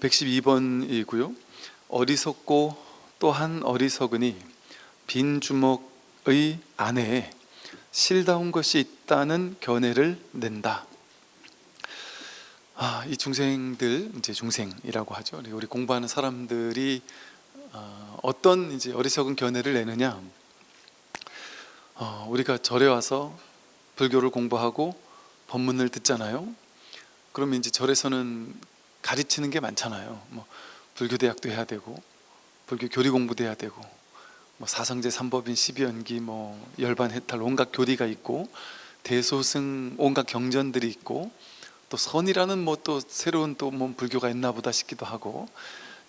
112번이고요. 어리석고 또한 어리석으니 빈 주먹의 안에 실다운 것이 있다는 견해를 낸다. 이 중생들, 이제 중생이라고 하죠. 우리 공부하는 사람들이 어떤 이제 어리석은 견해를 내느냐? 우리가 절에 와서 불교를 공부하고 법문을 듣잖아요. 그러면 이제 절에서는 가르치는 게 많잖아요. 뭐 불교대학도 해야 되고, 불교 교리 공부도 해야 되고, 뭐 사성제 삼법인 12연기, 뭐 열반해탈 온갖 교리가 있고, 대소승 온갖 경전들이 있고, 또 선이라는 뭐 또 새로운 또 뭐 불교가 있나 보다 싶기도 하고,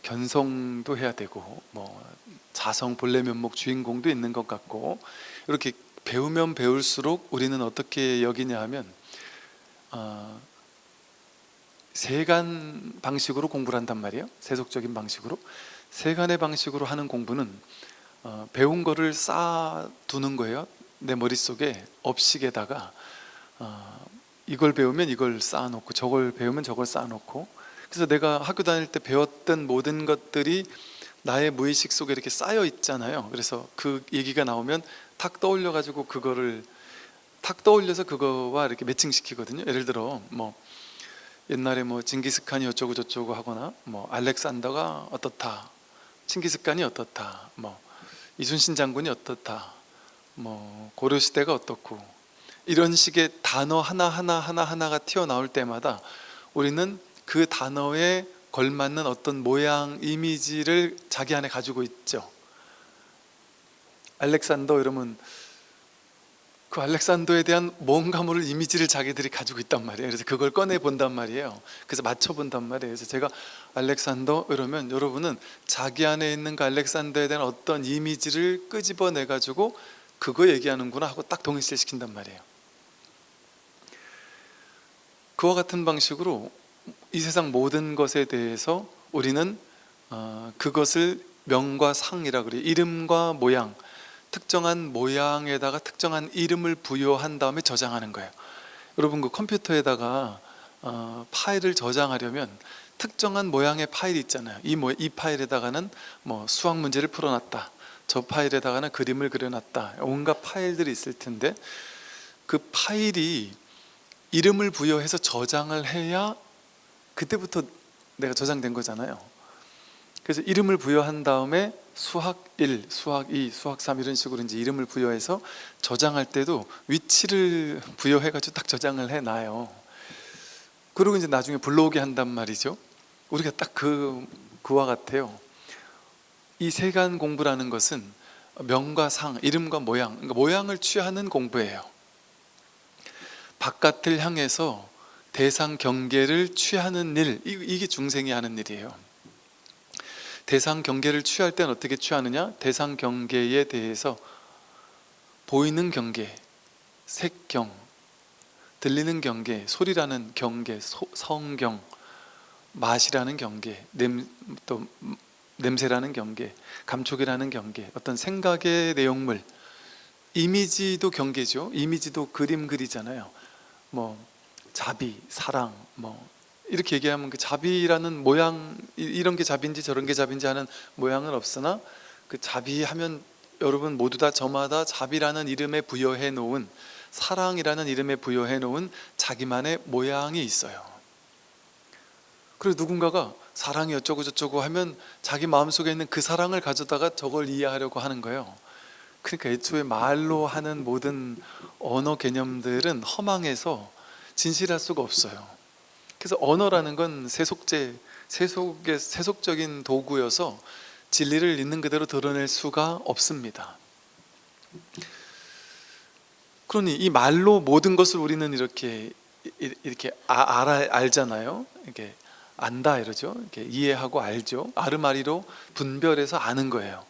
견성도 해야 되고, 뭐 자성 본래 면목 주인공도 있는 것 같고, 이렇게 배우면 배울수록 우리는 어떻게 여기냐 하면 세간 방식으로 공부를 한단 말이에요. 세속적인 방식으로. 세간의 방식으로 하는 공부는 배운 거를 쌓아두는 거예요. 내 머릿속에 업식에다가 이걸 배우면 이걸 쌓아놓고, 저걸 배우면 저걸 쌓아놓고, 그래서 내가 학교 다닐 때 배웠던 모든 것들이 나의 무의식 속에 이렇게 쌓여 있잖아요. 그래서 그 얘기가 나오면 탁 떠올려가지고 그거를 탁 떠올려서 그거와 이렇게 매칭시키거든요. 예를 들어 뭐 옛날에 뭐 징기스칸이 어쩌고 저쩌고 하거나, 뭐 알렉산더가 어떻다, 칭기스칸이 어떻다, 뭐 이순신 장군이 어떻다, 뭐 고려시대가 어떻고, 이런 식의 단어 하나가 튀어나올 때마다 우리는 그 단어에 걸맞는 어떤 모양, 이미지를 자기 안에 가지고 있죠. 알렉산더 이러면 그 알렉산더에 대한 뭔가 모를 이미지를 자기들이 가지고 있단 말이에요. 그래서 그걸 꺼내 본단 말이에요. 그래서 맞춰 본단 말이에요. 그래서 제가 알렉산더 이러면 여러분은 자기 안에 있는 그 알렉산더에 대한 어떤 이미지를 끄집어내 가지고 그거 얘기하는구나 하고 딱 동일시 시킨단 말이에요. 그와 같은 방식으로 이 세상 모든 것에 대해서 우리는 그것을 명과 상이라고 그래요. 이름과 모양, 특정한 모양에다가 특정한 이름을 부여한 다음에 저장하는 거예요. 여러분, 그 컴퓨터에다가 파일을 저장하려면 특정한 모양의 파일이 있잖아요. 이 파일에다가는 뭐 수학 문제를 풀어놨다, 저 파일에다가는 그림을 그려놨다, 온갖 파일들이 있을 텐데, 그 파일이 이름을 부여해서 저장을 해야 그때부터 내가 저장된 거잖아요. 그래서 이름을 부여한 다음에 수학 1, 수학 2, 수학 3 이런 식으로 이제 이름을 부여해서 저장할 때도 위치를 부여해가지고 딱 저장을 해놔요. 그리고 이제 나중에 불러오게 한단 말이죠. 우리가 딱 그와 같아요. 이 세간 공부라는 것은 명과 상, 이름과 모양, 그러니까 모양을 취하는 공부예요. 바깥을 향해서 대상 경계를 취하는 일, 이게 중생이 하는 일이에요. 대상 경계를 취할 때는 어떻게 취하느냐? 대상 경계에 대해서 보이는 경계, 색경, 들리는 경계, 소리라는 경계, 성경, 맛이라는 경계, 또 냄새라는 경계, 감촉이라는 경계, 어떤 생각의 내용물, 이미지도 경계죠. 이미지도 그림 그리잖아요. 뭐 자비, 사랑, 뭐 이렇게 얘기하면 그 자비라는 모양, 이런 게 자비인지 저런 게 자비인지 하는 모양은 없으나, 그 자비하면 여러분 모두 다 저마다 자비라는 이름에 부여해 놓은, 사랑이라는 이름에 부여해 놓은 자기만의 모양이 있어요. 그리고 누군가가 사랑이 어쩌고 저쩌고 하면 자기 마음속에 있는 그 사랑을 가져다가 저걸 이해하려고 하는 거예요. 그러니까 애초에 말로 하는 모든 언어 개념들은 허망해서 진실할 수가 없어요. 그래서 언어라는 건 세속적인 도구여서 진리를 있는 그대로 드러낼 수가 없습니다. 그러니 이 말로 모든 것을 우리는 이렇게 알잖아요. 이렇게 안다 이러죠. 이렇게 이해하고 알죠. 아르마리로 분별해서 아는 거예요.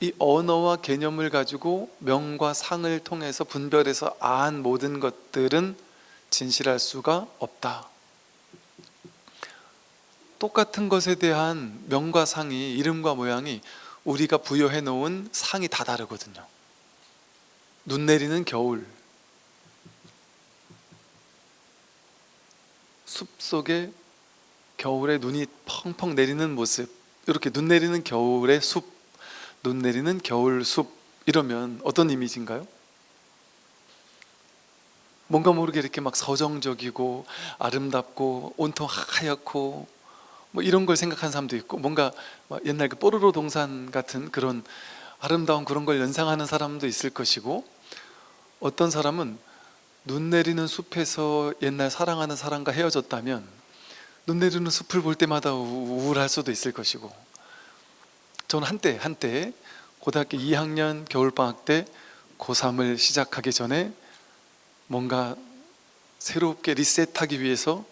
이 언어와 개념을 가지고 명과 상을 통해서 분별해서 안 모든 것들은 진실할 수가 없다. 똑같은 것에 대한 명과 상이, 이름과 모양이 우리가 부여해 놓은 상이 다 다르거든요. 눈 내리는 겨울, 숲속의 겨울에 눈이 펑펑 내리는 모습, 이렇게 눈 내리는 겨울의 숲, 눈 내리는 겨울 숲, 이러면 어떤 이미지인가요? 뭔가 모르게 이렇게 막 서정적이고 아름답고 온통 하얗고 뭐 이런 걸 생각하는 사람도 있고, 뭔가 옛날 그 뽀로로 동산 같은 그런 아름다운 그런 걸 연상하는 사람도 있을 것이고, 어떤 사람은 눈 내리는 숲에서 옛날 사랑하는 사람과 헤어졌다면 눈 내리는 숲을 볼 때마다 우울할 수도 있을 것이고, 저는 한때 고등학교 2학년 겨울방학 때 고3을 시작하기 전에 뭔가 새롭게 리셋하기 위해서,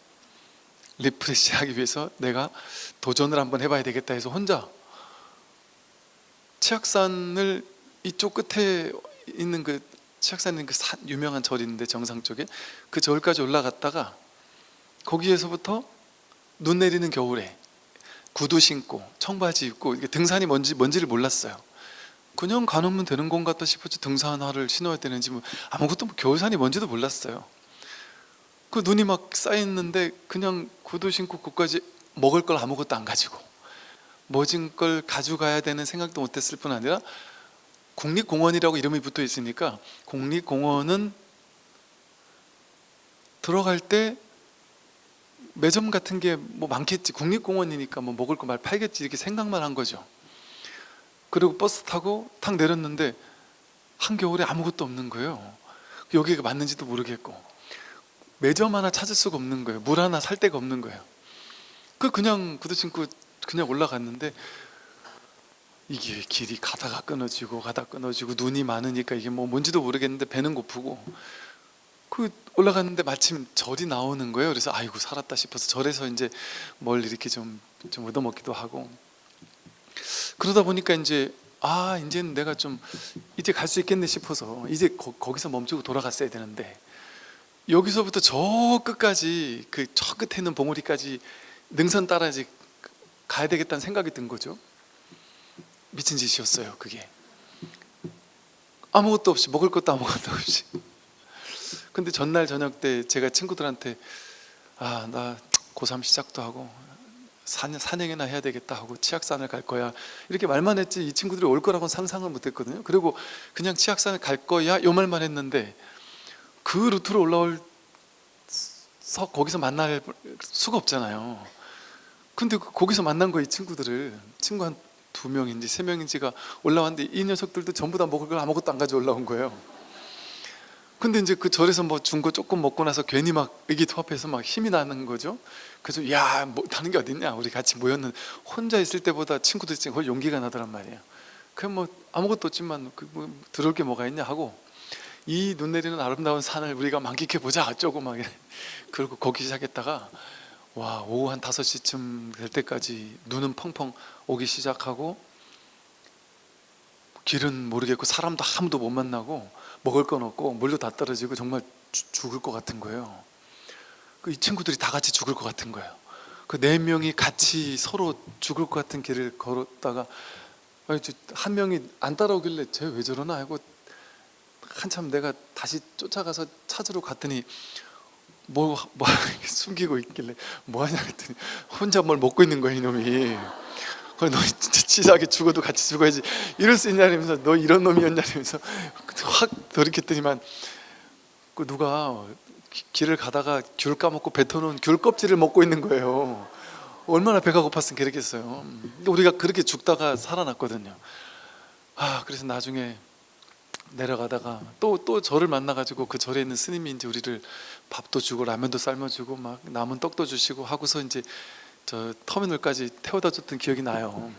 리프레시하기 위해서 내가 도전을 한번 해봐야 되겠다 해서 혼자 치악산을, 이쪽 끝에 있는 그 치악산에 그 유명한 절이 있는데 정상 쪽에, 그 절까지 올라갔다가 거기에서부터 눈 내리는 겨울에 구두 신고 청바지 입고, 이게 등산이 뭔지를 몰랐어요. 그냥 가놓으면 되는 건가 또 싶었지, 등산화를 신어야 되는지 아무것도 겨울산이 뭔지도 몰랐어요. 그 눈이 막 쌓였는데 그냥 구두 신고 거기까지, 먹을 걸 아무것도 안 가지고 멋진 걸 가져가야 되는 생각도 못했을 뿐 아니라, 국립공원이라고 이름이 붙어 있으니까 국립공원은 들어갈 때 매점 같은 게 뭐 많겠지, 국립공원이니까 뭐 먹을 거 말 팔겠지, 이렇게 생각만 한 거죠. 그리고 버스 타고 탁 내렸는데 한겨울에 아무것도 없는 거예요. 여기가 맞는지도 모르겠고 매점 하나 찾을 수가 없는 거예요. 물 하나 살 데가 없는 거예요. 그냥 구두 신고 그냥 올라갔는데, 이게 길이 가다가 끊어지고 눈이 많으니까 이게 뭐 뭔지도 모르겠는데 배는 고프고, 올라갔는데 마침 절이 나오는 거예요. 그래서 아이고 살았다 싶어서 절에서 이제 뭘 이렇게 좀 얻어먹기도 하고, 그러다 보니까 이제는 내가 좀 이제 갈 수 있겠네 싶어서 이제 거기서 멈추고 돌아갔어야 되는데, 여기서부터 저 끝까지, 그 저 끝에 있는 봉우리까지 능선 따라지 가야 되겠다는 생각이 든 거죠. 미친 짓이었어요. 그게 아무것도 없이, 먹을 것도 아무것도 없이. 근데 전날 저녁 때 제가 친구들한테 나 고3 시작도 하고 산행이나 해야 되겠다 하고 치악산을 갈 거야 이렇게 말만 했지, 이 친구들이 올 거라고는 상상을 못 했거든요. 그리고 그냥 치악산을 갈 거야 요 말만 했는데, 그 루트로 거기서 만날 수가 없잖아요. 근데 거기서 만난 거예요. 이 친구들을, 친구 한 2명인지 3명인지가 올라왔는데, 이 녀석들도 전부 다 먹을 걸 아무것도 안 가져 올라온 거예요. 근데 이제 그 절에서 뭐 준 거 조금 먹고 나서 괜히 막 의기투합해서 막 힘이 나는 거죠. 그래서 뭐 다른 게 어딨냐, 우리 같이 모였는, 혼자 있을 때보다 친구들 있으니까 훨씬 용기가 나더란 말이에요. 그냥 뭐 아무것도 없지만 들어올 게 뭐가 있냐 하고, 이 눈 내리는 아름다운 산을 우리가 만끽해 보자 어쩌고 막 이래. 그리고 거기 시작했다가 오후 한 5시쯤 될 때까지 눈은 펑펑 오기 시작하고, 길은 모르겠고 사람도 아무도 못 만나고 먹을 건 없고 물도 다 떨어지고 정말 죽을 것 같은 거예요. 이 친구들이 다 같이 죽을 것 같은 거예요. 그 4명이 같이 서로 죽을 것 같은 길을 걸었다가 한 명이 안 따라오길래 쟤 왜 저러나 하고 한참 내가 다시 쫓아가서 찾으러 갔더니 뭐 숨기고 있길래 뭐하냐 했더니 혼자 뭘 먹고 있는 거야 이놈이. 너 진짜 치사하게 죽어도 같이 죽어야지 이럴 수 있냐면서, 너 이런 놈이었냐면서 확 돌이켰더니만 누가 길을 가다가 귤 까먹고 뱉어놓은 귤 껍질을 먹고 있는 거예요. 얼마나 배가 고팠으면 그랬겠어요. 우리가 그렇게 죽다가 살아났거든요. 그래서 나중에 내려가다가 또 절을 만나가지고, 그 절에 있는 스님이 이제 우리를 밥도 주고 라면도 삶아주고 막 남은 떡도 주시고 하고서 이제 저 터미널까지 태워다 줬던 기억이 나요.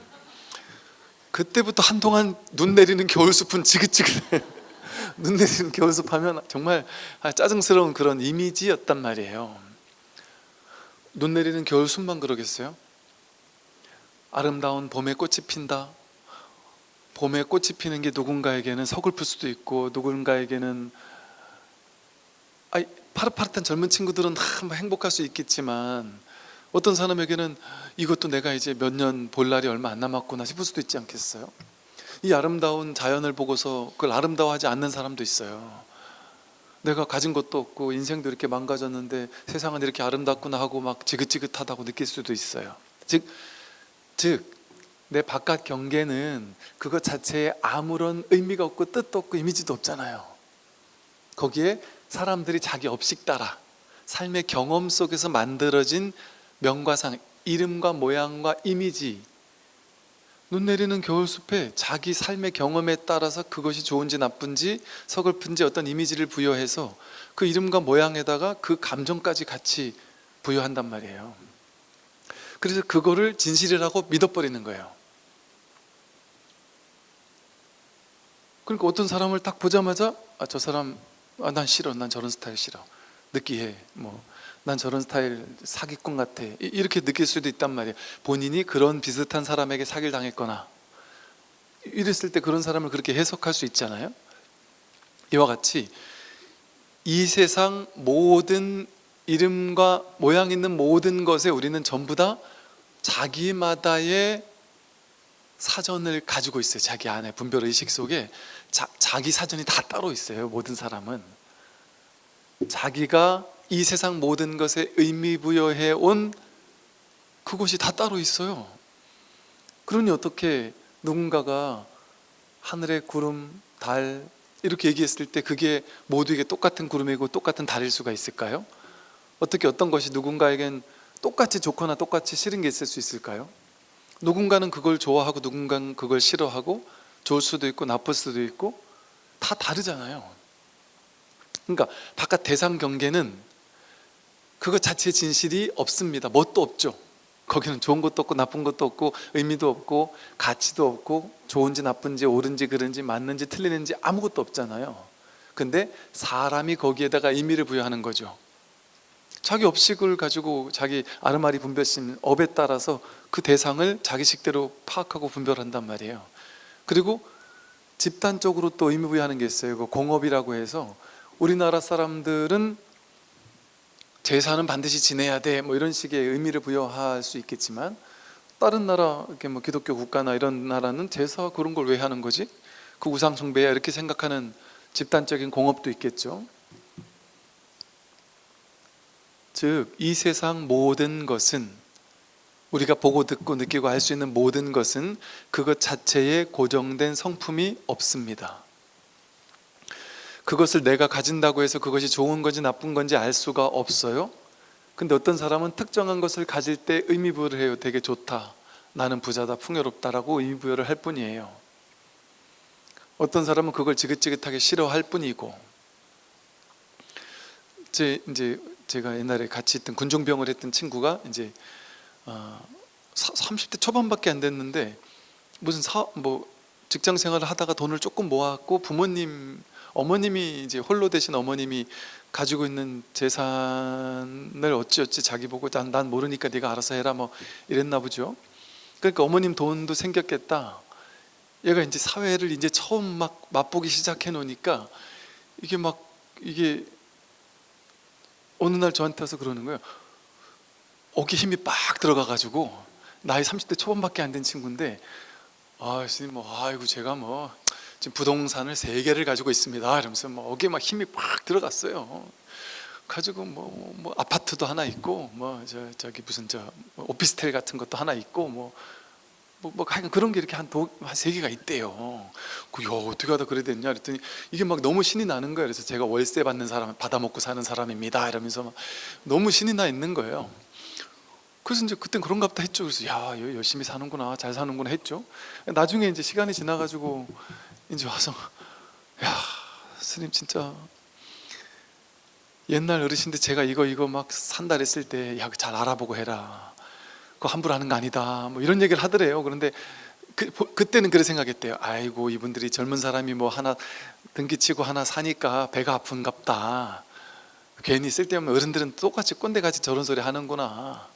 그때부터 한동안 눈 내리는 겨울숲은 지긋지긋해. 눈 내리는 겨울숲 하면 정말 짜증스러운 그런 이미지였단 말이에요. 눈 내리는 겨울숲만 그러겠어요? 아름다운 봄에 꽃이 핀다. 봄에 꽃이 피는 게 누군가에게는 서글플 수도 있고, 누군가에게는 파릇파릇한 젊은 친구들은 행복할 수 있겠지만, 어떤 사람에게는 이것도 내가 이제 몇 년 볼 날이 얼마 안 남았구나 싶을 수도 있지 않겠어요? 이 아름다운 자연을 보고서 그걸 아름다워하지 않는 사람도 있어요. 내가 가진 것도 없고 인생도 이렇게 망가졌는데 세상은 이렇게 아름답구나 하고 막 지긋지긋하다고 느낄 수도 있어요. 즉 내 바깥 경계는 그것 자체에 아무런 의미가 없고 뜻도 없고 이미지도 없잖아요. 거기에 사람들이 자기 업식 따라 삶의 경험 속에서 만들어진 명과상, 이름과 모양과 이미지, 눈 내리는 겨울숲에 자기 삶의 경험에 따라서 그것이 좋은지 나쁜지 서글픈지 어떤 이미지를 부여해서 그 이름과 모양에다가 그 감정까지 같이 부여한단 말이에요. 그래서 그거를 진실이라고 믿어버리는 거예요. 그러니까 어떤 사람을 딱 보자마자 저 사람 난 싫어, 난 저런 스타일 싫어, 느끼해, 난 저런 스타일 사기꾼 같아, 이렇게 느낄 수도 있단 말이에요. 본인이 그런 비슷한 사람에게 사기를 당했거나 이랬을 때 그런 사람을 그렇게 해석할 수 있잖아요. 이와 같이 이 세상 모든 이름과 모양 있는 모든 것에 우리는 전부 다 자기마다의 사전을 가지고 있어요. 자기 안에 분별의식 속에 자기 사전이 다 따로 있어요. 모든 사람은 자기가 이 세상 모든 것에 의미 부여해 온 그것이 다 따로 있어요. 그러니 어떻게 누군가가 하늘의 구름, 달 이렇게 얘기했을 때 그게 모두에게 똑같은 구름이고 똑같은 달일 수가 있을까요? 어떻게 어떤 것이 누군가에겐 똑같이 좋거나 똑같이 싫은 게 있을 수 있을까요? 누군가는 그걸 좋아하고 누군가는 그걸 싫어하고 좋을 수도 있고 나쁠 수도 있고 다 다르잖아요. 그러니까 바깥 대상 경계는 그것 자체의 진실이 없습니다. 뭣도 없죠. 거기는 좋은 것도 없고 나쁜 것도 없고 의미도 없고 가치도 없고 좋은지 나쁜지 옳은지 그른지 맞는지 틀리는지 아무것도 없잖아요. 근데 사람이 거기에다가 의미를 부여하는 거죠. 자기 업식을 가지고 자기 아르마리 분별심, 업에 따라서 그 대상을 자기 식대로 파악하고 분별한단 말이에요. 그리고 집단적으로 또 의미 부여하는 게 있어요. 그 공업이라고 해서 우리나라 사람들은 제사는 반드시 지내야 돼 이런 식의 의미를 부여할 수 있겠지만 다른 나라 이렇게 기독교 국가나 이런 나라는 제사 그런 걸 왜 하는 거지? 그 우상 숭배야 이렇게 생각하는 집단적인 공업도 있겠죠. 즉 이 세상 모든 것은 우리가 보고 듣고 느끼고 알 수 있는 모든 것은 그것 자체에 고정된 성품이 없습니다. 그것을 내가 가진다고 해서 그것이 좋은 건지 나쁜 건지 알 수가 없어요. 근데 어떤 사람은 특정한 것을 가질 때 의미 부여를 해요. 되게 좋다, 나는 부자다, 풍요롭다라고 의미 부여를 할 뿐이에요. 어떤 사람은 그걸 지긋지긋하게 싫어할 뿐이고, 제가 옛날에 같이 있던 군종병을 했던 친구가 이제 30대 초반밖에 안 됐는데 무슨 직장 생활을 하다가 돈을 조금 모았고 어머님이 이제 홀로 되신 어머님이 가지고 있는 재산을 어찌어찌 자기 보고 난 모르니까 네가 알아서 해라 이랬나 보죠. 그러니까 어머님 돈도 생겼겠다. 얘가 이제 사회를 이제 처음 막 맛보기 시작해 놓으니까 이게 어느 날 저한테 와서 그러는 거예요. 어깨 힘이 빡 들어가가지고 나이 30대 초반밖에 안 된 친구인데 스님 아이고 제가 지금 부동산을 3개를 가지고 있습니다 이러면서 어깨에 막 힘이 팍 들어갔어요. 가지고 아파트도 하나 있고 저기 무슨 오피스텔 같은 것도 하나 있고 하여간 그런 게 이렇게 한 3개가 있대요. 야 어떻게 하다 그래 됐냐 그랬더니 이게 너무 신이 나는 거예요. 그래서 제가 월세 받는 사람, 받아먹고 사는 사람입니다 이러면서 너무 신이 나 있는 거예요. 그래서 이제 그땐 그런가 보다 했죠. 그래서 야 열심히 사는구나, 잘 사는구나 했죠. 나중에 이제 시간이 지나가지고 이제 와서 야 스님 진짜 옛날 어르신들 제가 이거 막 산다 했을 때 야 잘 알아보고 해라, 그거 함부로 하는 거 아니다 이런 얘기를 하더래요. 그런데 그때는 그래 생각했대요. 아이고 이분들이 젊은 사람이 하나 등기치고 하나 사니까 배가 아픈갑다, 괜히 쓸데없는 어른들은 똑같이 꼰대같이 저런 소리 하는구나,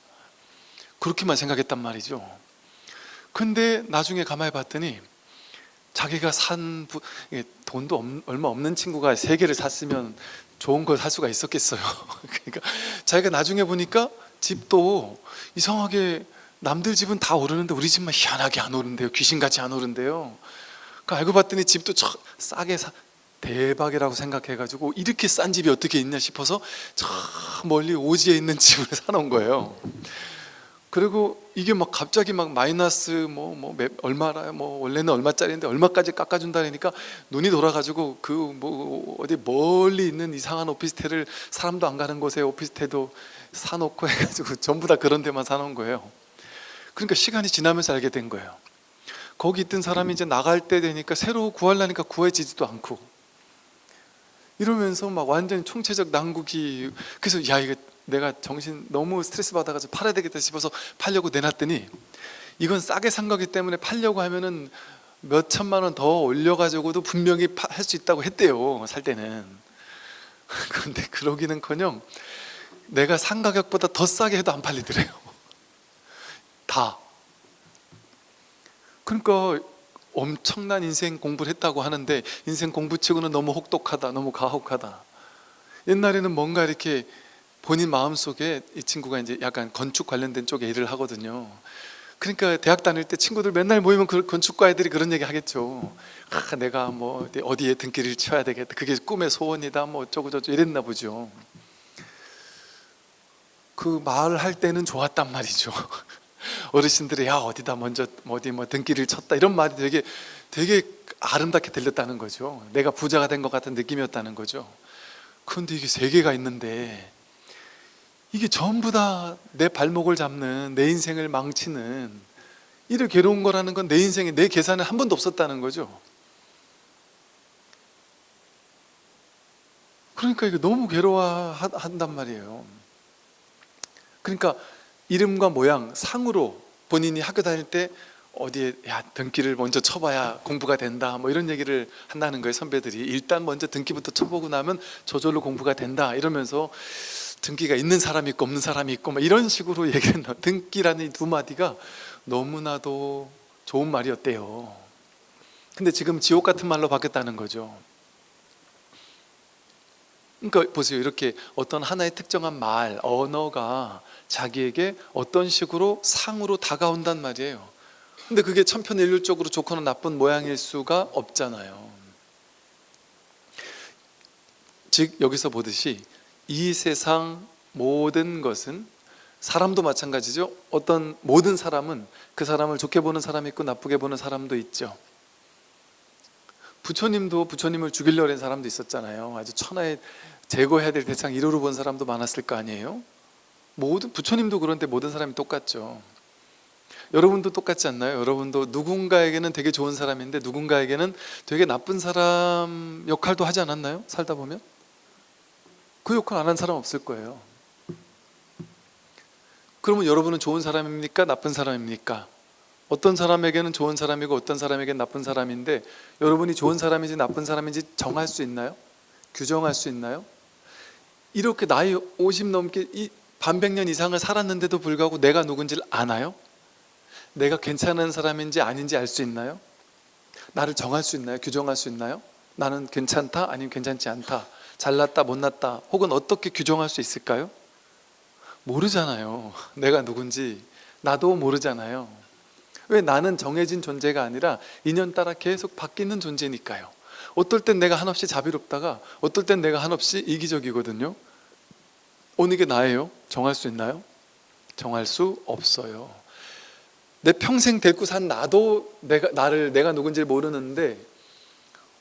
그렇게만 생각했단 말이죠. 근데 나중에 가만히 봤더니 자기가 돈도 얼마 없는 친구가 3개를 샀으면 좋은 걸 살 수가 있었겠어요. 그러니까 자기가 나중에 보니까 집도 이상하게 남들 집은 다 오르는데 우리 집만 희한하게 안 오른대요. 귀신같이 안 오른대요. 그러니까 알고 봤더니 집도 싸게 대박이라고 생각해가지고 이렇게 싼 집이 어떻게 있냐 싶어서 저 멀리 오지에 있는 집을 사놓은 거예요. 그리고 이게 막 갑자기 막 마이너스 얼마라 원래는 얼마짜리인데 얼마까지 깎아준다니까 눈이 돌아가지고 어디 멀리 있는 이상한 오피스텔을 사람도 안 가는 곳에 오피스텔도 사놓고 해가지고 전부 다 그런 데만 사놓은 거예요. 그러니까 시간이 지나면서 알게 된 거예요. 거기 있던 사람이 이제 나갈 때 되니까 새로 구하려니까 구해지지도 않고 이러면서 막 완전 총체적 난국이. 그래서 야, 이거 내가 정신 너무 스트레스 받아가지고 팔아야 되겠다 싶어서 팔려고 내놨더니 이건 싸게 산 거기 때문에 팔려고 하면은 몇 천만 원 더 올려가지고도 분명히 할 수 있다고 했대요, 살 때는. 그런데 그러기는커녕 내가 산 가격보다 더 싸게 해도 안 팔리더래요. 다. 그러니까 엄청난 인생 공부를 했다고 하는데 인생 공부치고는 너무 혹독하다, 너무 가혹하다. 옛날에는 뭔가 이렇게 본인 마음속에, 이 친구가 이제 약간 건축 관련된 쪽에 일을 하거든요. 그러니까 대학 다닐 때 친구들 맨날 모이면 그 건축가 애들이 그런 얘기 하겠죠. 내가 뭐 어디에 등기를 쳐야 되겠다, 그게 꿈의 소원이다, 뭐 어쩌고저쩌고 이랬나 보죠. 그 말을 할 때는 좋았단 말이죠. 어르신들이 야, 어디다 먼저 어디 뭐 등기를 쳤다, 이런 말이 되게 아름답게 들렸다는 거죠. 내가 부자가 된 것 같은 느낌이었다는 거죠. 그런데 이게 세계가 있는데 이게 전부 다 내 발목을 잡는, 내 인생을 망치는 이렇게 괴로운 거라는 건 내 인생에 내 계산에 한 번도 없었다는 거죠. 그러니까 이거 너무 괴로워한단 말이에요. 그러니까 이름과 모양, 상으로 본인이 학교 다닐 때 어디에 야, 등기를 먼저 쳐봐야 공부가 된다, 뭐 이런 얘기를 한다는 거예요. 선배들이 일단 먼저 등기부터 쳐보고 나면 저절로 공부가 된다 이러면서 등기가 있는 사람이 있고 없는 사람이 있고 막 이런 식으로 얘기를 했나. 등기라는 이 두 마디가 너무나도 좋은 말이었대요. 근데 지금 지옥 같은 말로 바뀌었다는 거죠. 그러니까 보세요, 이렇게 어떤 하나의 특정한 말, 언어가 자기에게 어떤 식으로 상으로 다가온단 말이에요. 근데 그게 천편일률적으로 좋거나 나쁜 모양일 수가 없잖아요. 즉 여기서 보듯이 이 세상 모든 것은, 사람도 마찬가지죠. 어떤 모든 사람은 그 사람을 좋게 보는 사람이 있고 나쁘게 보는 사람도 있죠. 부처님도 부처님을 죽이려고 하는 사람도 있었잖아요. 아주 천하에 제거해야 될 대상 1호로 본 사람도 많았을 거 아니에요. 모든 부처님도 그런데 모든 사람이 똑같죠. 여러분도 똑같지 않나요? 여러분도 누군가에게는 되게 좋은 사람인데 누군가에게는 되게 나쁜 사람 역할도 하지 않았나요? 살다 보면 그 역할 안 한 사람 없을 거예요. 그러면 여러분은 좋은 사람입니까? 나쁜 사람입니까? 어떤 사람에게는 좋은 사람이고 어떤 사람에게는 나쁜 사람인데 여러분이 좋은 사람인지 나쁜 사람인지 정할 수 있나요? 규정할 수 있나요? 이렇게 나이 50 넘게 반백년 이상을 살았는데도 불구하고 내가 누군지를 아나요? 내가 괜찮은 사람인지 아닌지 알 수 있나요? 나를 정할 수 있나요? 규정할 수 있나요? 나는 괜찮다, 아니면 괜찮지 않다, 잘났다, 못났다, 혹은 어떻게 규정할 수 있을까요? 모르잖아요. 내가 누군지 나도 모르잖아요. 왜? 나는 정해진 존재가 아니라 인연 따라 계속 바뀌는 존재니까요. 어떨 땐 내가 한없이 자비롭다가 어떨 땐 내가 한없이 이기적이거든요. 어느 게 나예요? 정할 수 있나요? 정할 수 없어요. 내 평생 데리고 산 나도 내가 누군지를 모르는데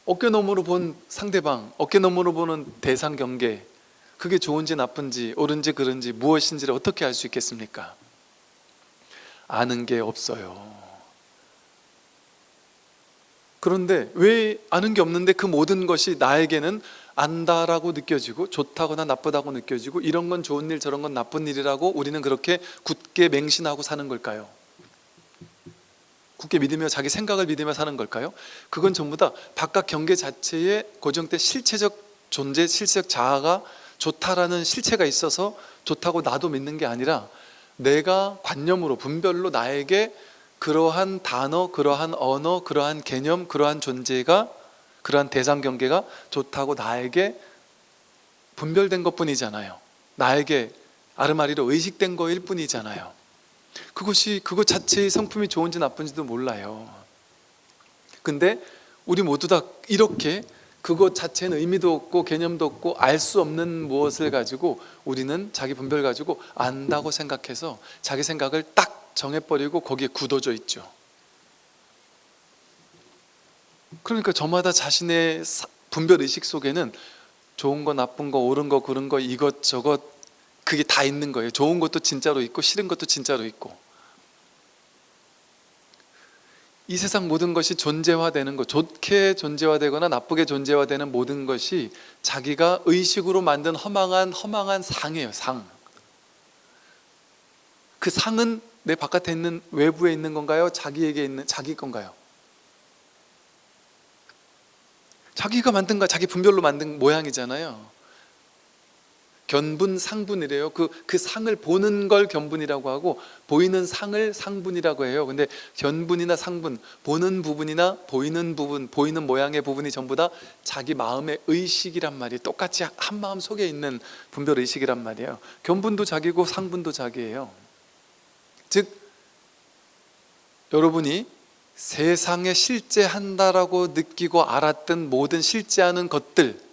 어깨 너머로 본 상대방, 어깨 너머로 보는 대상 경계, 그게 좋은지 나쁜지 옳은지 그른지 무엇인지를 어떻게 알 수 있겠습니까? 아는 게 없어요. 그런데 왜 아는 게 없는데 그 모든 것이 나에게는 안다라고 느껴지고 좋다거나 나쁘다고 느껴지고 이런 건 좋은 일 저런 건 나쁜 일이라고 우리는 그렇게 굳게 맹신하고 사는 걸까요? 굳게 믿으며 자기 생각을 믿으며 사는 걸까요? 그건 전부 다 바깥 경계 자체에 고정된 실체적 존재, 실체적 자아가 좋다라는 실체가 있어서 좋다고 나도 믿는 게 아니라 내가 관념으로 분별로 나에게 그러한 단어, 그러한 언어, 그러한 개념, 그러한 존재가, 그러한 대상 경계가 좋다고 나에게 분별된 것뿐이잖아요. 나에게 아르마리로 의식된 거일 뿐이잖아요. 그것 자체의 성품이 좋은지 나쁜지도 몰라요. 근데 우리 모두 다 이렇게 그것 자체는 의미도 없고 개념도 없고 알 수 없는 무엇을 가지고 우리는 자기 분별 가지고 안다고 생각해서 자기 생각을 딱 정해버리고 거기에 굳어져 있죠. 그러니까 저마다 자신의 분별 의식 속에는 좋은 거, 나쁜 거, 옳은 거, 그른 거, 이것저것 그게 다 있는 거예요. 좋은 것도 진짜로 있고 싫은 것도 진짜로 있고. 이 세상 모든 것이 존재화되는 것, 좋게 존재화되거나 나쁘게 존재화되는 모든 것이 자기가 의식으로 만든 허망한 상이에요. 상. 그 상은 내 바깥에 있는, 외부에 있는 건가요? 자기에게 있는 자기 건가요? 자기가 만든 거, 자기 분별로 만든 모양이잖아요. 견분, 상분이래요. 그 상을 보는 걸 견분이라고 하고 보이는 상을 상분이라고 해요. 근데 견분이나 상분, 보는 부분이나 보이는 부분, 보이는 모양의 부분이 전부 다 자기 마음의 의식이란 말이에요. 똑같이 한 마음 속에 있는 분별 의식이란 말이에요. 견분도 자기고 상분도 자기예요. 즉 여러분이 세상에 실제한다라고 느끼고 알았던 모든 실제하는 것들,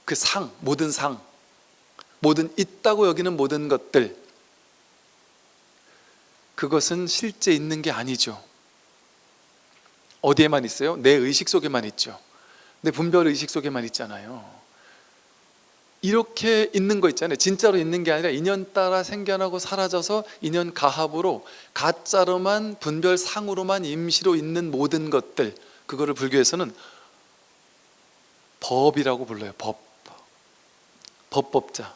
그 상, 모든 있다고 여기는 모든 것들, 그것은 실제 있는 게 아니죠. 어디에만 있어요? 내 의식 속에만 있죠. 내 분별 의식 속에만 있잖아요. 이렇게 있는 거 있잖아요. 진짜로 있는 게 아니라 인연 따라 생겨나고 사라져서 인연 가합으로 가짜로만 분별 상으로만 임시로 있는 모든 것들, 그거를 불교에서는 법이라고 불러요. 법법자.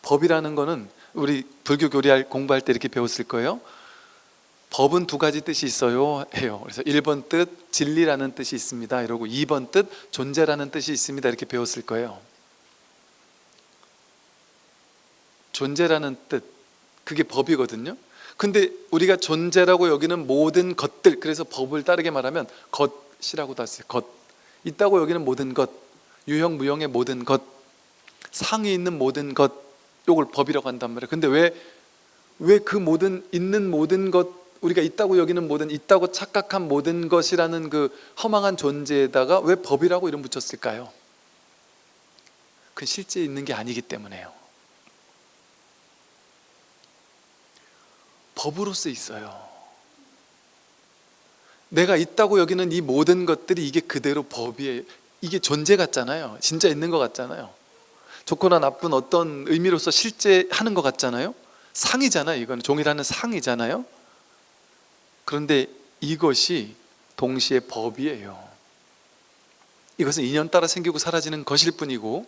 법이라는 거는 우리 불교 교리 공부할 때 이렇게 배웠을 거예요. 법은 두 가지 뜻이 있어요 해요. 그래서 1번 뜻 진리라는 뜻이 있습니다 이러고 2번 뜻 존재라는 뜻이 있습니다 이렇게 배웠을 거예요. 존재라는 뜻, 그게 법이거든요. 근데 우리가 존재라고 여기는 모든 것들, 그래서 법을 따르게 말하면 것이라고 다 써요. 것, 있다고 여기는 모든 것, 유형 무형의 모든 것, 상이 있는 모든 것, 요걸 법이라고 한단 말이에요. 근데 왜 그 모든 있는 모든 것, 우리가 있다고 여기는 모든, 있다고 착각한 모든 것이라는 그 허망한 존재에다가 왜 법이라고 이름 붙였을까요? 그 실제 있는 게 아니기 때문에요. 법으로서 있어요. 내가 있다고 여기는 이 모든 것들이 이게 그대로 법이에요. 이게 존재 같잖아요. 진짜 있는 것 같잖아요. 좋거나 나쁜 어떤 의미로서 실제 하는 것 같잖아요. 상이잖아요. 이건 종이라는 상이잖아요. 그런데 이것이 동시에 법이에요. 이것은 인연 따라 생기고 사라지는 것일 뿐이고,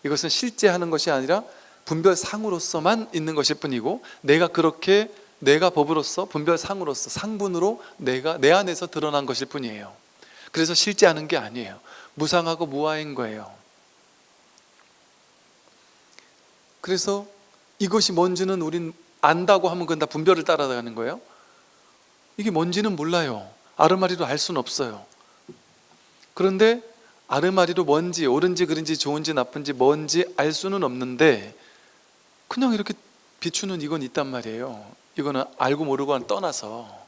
이것은 실제 하는 것이 아니라 분별상으로서만 있는 것일 뿐이고, 내가 법으로서 분별상으로서 상분으로 내가 내 안에서 드러난 것일 뿐이에요. 그래서 실제 하는 게 아니에요. 무상하고 무아인 거예요. 그래서 이것이 뭔지는 우린 안다고 하면 그건 다 분별을 따라가는 거예요. 이게 뭔지는 몰라요. 아르마리로 알 수는 없어요. 그런데 아르마리로 뭔지, 옳은지 그른지 좋은지 나쁜지 뭔지 알 수는 없는데 그냥 이렇게 비추는 이건 있단 말이에요. 이거는 알고 모르고는 떠나서.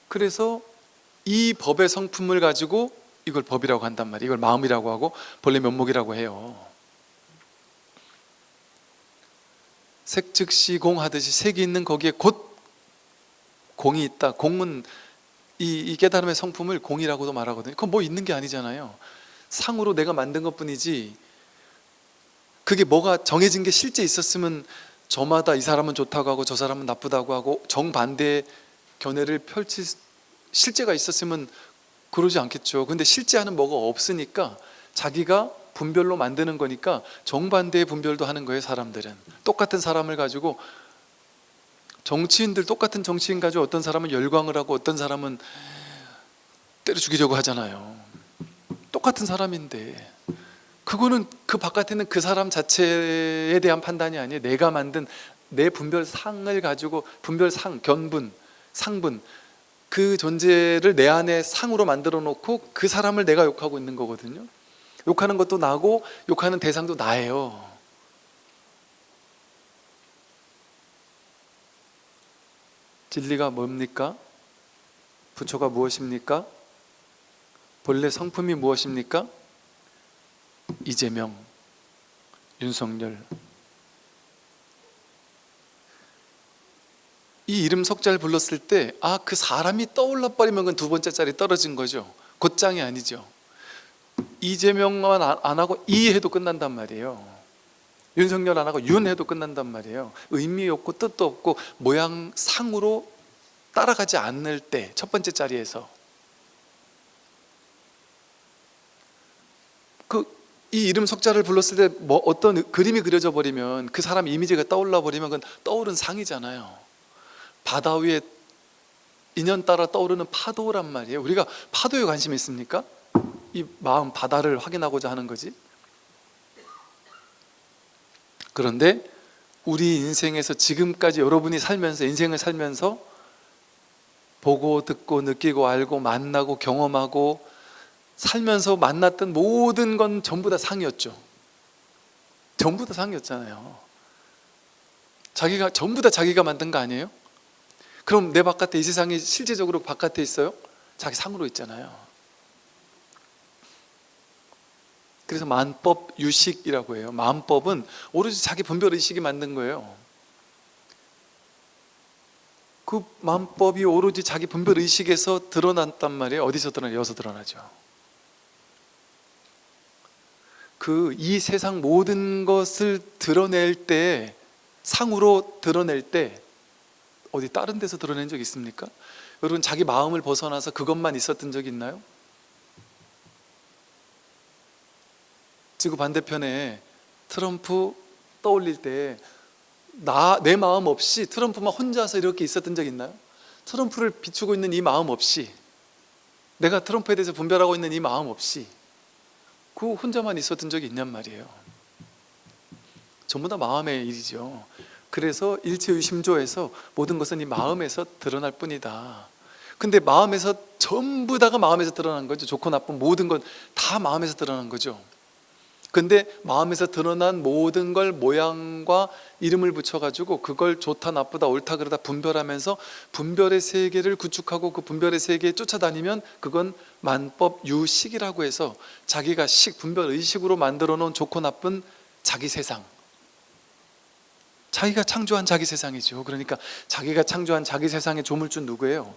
그래서 이 법의 성품을 가지고 이걸 법이라고 한단 말이에요. 이걸 마음이라고 하고 본래 면목이라고 해요. 색즉시 공 하듯이 색이 있는 거기에 곧 공이 있다. 공은 이 깨달음의 성품을 공이라고도 말하거든요. 그건 뭐 있는 게 아니잖아요. 상으로 내가 만든 것뿐이지, 그게 뭐가 정해진 게 실제 있었으면 저마다 이 사람은 좋다고 하고 저 사람은 나쁘다고 하고 정반대의 견해를 펼칠 실제가 있었으면 그러지 않겠죠. 근데 실제하는 뭐가 없으니까 자기가 분별로 만드는 거니까 정반대의 분별도 하는 거예요. 사람들은 똑같은 사람을 가지고, 정치인들 똑같은 정치인 가지고 어떤 사람은 열광을 하고 어떤 사람은 때려 죽이려고 하잖아요. 똑같은 사람인데 그거는 그 바깥에 있는 그 사람 자체에 대한 판단이 아니에요. 내가 만든 내 분별상을 가지고, 분별상, 견분, 상분, 그 존재를 내 안에 상으로 만들어 놓고 그 사람을 내가 욕하고 있는 거거든요. 욕하는 것도 나고 욕하는 대상도 나예요. 진리가 뭡니까? 부처가 무엇입니까? 본래 성품이 무엇입니까? 이재명, 윤석열. 이 이름 석자를 불렀을 때 그 사람이 떠올라 버리면 그건 두 번째 자리 떨어진 거죠. 곧장이 아니죠. 이재명만 안 하고 이 해도 끝난단 말이에요. 윤석열 안 하고 윤 해도 끝난단 말이에요. 의미 없고 뜻도 없고 모양상으로 따라가지 않을 때 첫 번째 자리에서 이 이름 석자를 불렀을 때 뭐 어떤 그림이 그려져 버리면 그 사람 이미지가 떠올라 버리면 그건 떠오른 상이잖아요. 바다 위에 인연 따라 떠오르는 파도란 말이에요. 우리가 파도에 관심이 있습니까? 이 마음 바다를 확인하고자 하는 거지. 그런데 우리 인생에서 지금까지 여러분이 살면서 인생을 살면서 보고 듣고 느끼고 알고 만나고 경험하고 살면서 만났던 모든 건 전부 다 상이었죠. 전부 다 상이었잖아요. 자기가 전부 다 자기가 만든 거 아니에요? 그럼 내 바깥에 이 세상이 실제적으로 바깥에 있어요? 자기 상으로 있잖아요. 그래서 만법 유식이라고 해요. 만법은 오로지 자기 분별 의식이 만든 거예요. 그 만법이 오로지 자기 분별 의식에서 드러났단 말이에요. 어디서 드러나요? 여기서 드러나죠. 이 세상 모든 것을 드러낼 때, 상으로 드러낼 때 어디 다른 데서 드러낸 적 있습니까? 여러분 자기 마음을 벗어나서 그것만 있었던 적 있나요? 지구 반대편에 트럼프 떠올릴 때 내 마음 없이 트럼프만 혼자서 이렇게 있었던 적 있나요? 트럼프를 비추고 있는 이 마음 없이, 내가 트럼프에 대해서 분별하고 있는 이 마음 없이 그 혼자만 있었던 적이 있냔 말이에요. 전부 다 마음의 일이죠. 그래서 일체유심조에서 모든 것은 이 마음에서 드러날 뿐이다. 근데 마음에서 전부 다가 마음에서 드러난 거죠. 좋고 나쁜 모든 건 다 마음에서 드러난 거죠. 근데 마음에서 드러난 모든 걸 모양과 이름을 붙여가지고 그걸 좋다 나쁘다 옳다 그르다 분별하면서 분별의 세계를 구축하고 그 분별의 세계에 쫓아다니면 그건 만법 유식이라고 해서 자기가 분별 의식으로 만들어 놓은 좋고 나쁜 자기 세상, 자기가 창조한 자기 세상이죠. 그러니까 자기가 창조한 자기 세상에 조물주 누구예요?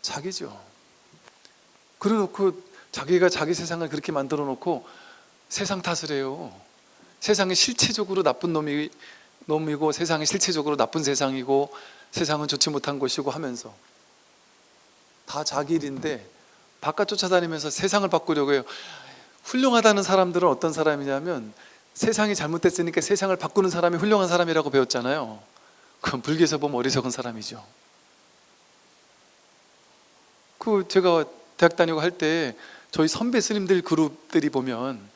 자기죠. 그래놓고 자기가 자기 세상을 그렇게 만들어 놓고 세상 탓을 해요. 세상이 실체적으로 나쁜 놈이고 세상이 실체적으로 나쁜 세상이고 세상은 좋지 못한 곳이고 하면서 다 자기 일인데 바깥 쫓아다니면서 세상을 바꾸려고 해요. 훌륭하다는 사람들은 어떤 사람이냐면 세상이 잘못됐으니까 세상을 바꾸는 사람이 훌륭한 사람이라고 배웠잖아요. 그건 불교에서 보면 어리석은 사람이죠. 제가 대학 다니고 할 때 저희 선배 스님들 그룹들이 보면